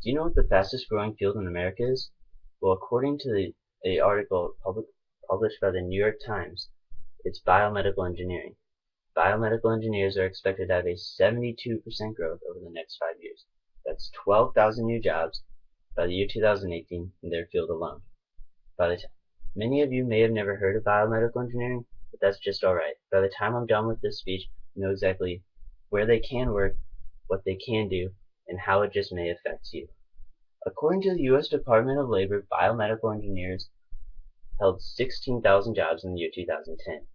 Do you know what the fastest growing field in America is? Well, according to a article published by the New York Times, it's biomedical engineering. Biomedical engineers are expected to have a 72% growth over the next 5 years. That's 12,000 new jobs by the year 2018 in their field alone. Many of you may have never heard of biomedical engineering, but that's just alright. By the time I'm done with this speech, you know exactly where they can work, what they can do, and how it just may affect you. According to the U.S. Department of Labor, biomedical engineers held 16,000 jobs in the year 2010.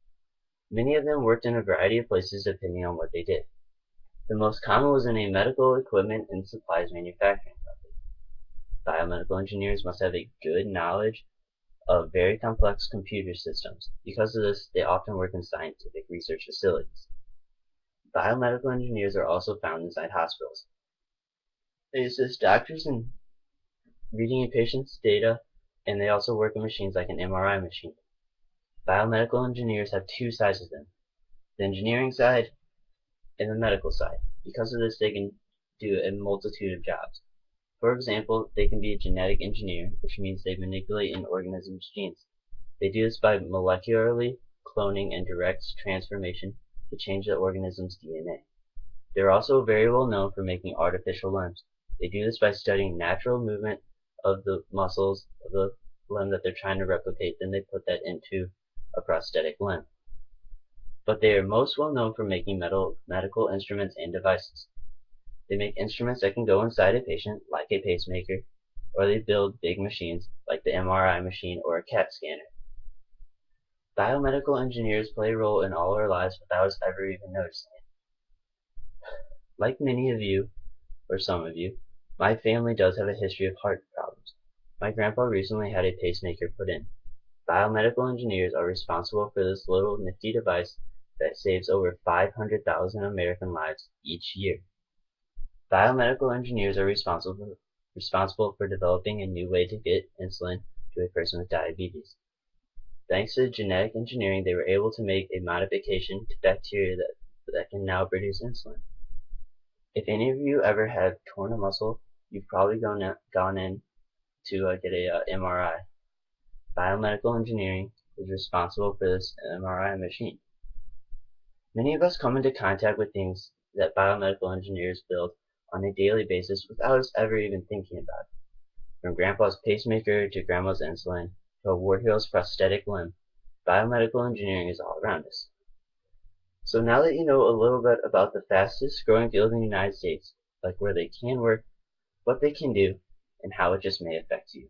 Many of them worked in a variety of places depending on what they did. The most common was in a medical equipment and supplies manufacturing company. Biomedical engineers must have a good knowledge of very complex computer systems. Because of this, they often work in scientific research facilities. Biomedical engineers are also found inside hospitals. They assist doctors in reading a patient's data, and they also work in machines like an MRI machine. Biomedical engineers have two sides of them, the engineering side and the medical side. Because of this, they can do a multitude of jobs. For example, they can be a genetic engineer, which means they manipulate an organism's genes. They do this by molecularly cloning and direct transformation to change the organism's DNA. They are also very well known for making artificial limbs. They do this by studying natural movement of the muscles of the limb that they're trying to replicate, then they put that into a prosthetic limb. But they are most well known for making medical instruments and devices. They make instruments that can go inside a patient, like a pacemaker, or they build big machines, like the MRI machine or a CAT scanner. Biomedical engineers play a role in all our lives without us ever even noticing it. Like many of you, or some of you, my family does have a history of heart problems. My grandpa recently had a pacemaker put in. Biomedical engineers are responsible for this little nifty device that saves over 500,000 American lives each year. Biomedical engineers are responsible for developing a new way to get insulin to a person with diabetes. Thanks to genetic engineering, they were able to make a modification to bacteria that can now produce insulin. If any of you ever have torn a muscle, you've probably gone in to get a MRI. Biomedical engineering is responsible for this MRI machine. Many of us come into contact with things that biomedical engineers build on a daily basis without us ever even thinking about it. From grandpa's pacemaker to grandma's insulin to a War Hero's prosthetic limb, biomedical engineering is all around us. So now that you know a little bit about the fastest growing field in the United States, like where they can work, what they can do, and how it just may affect you.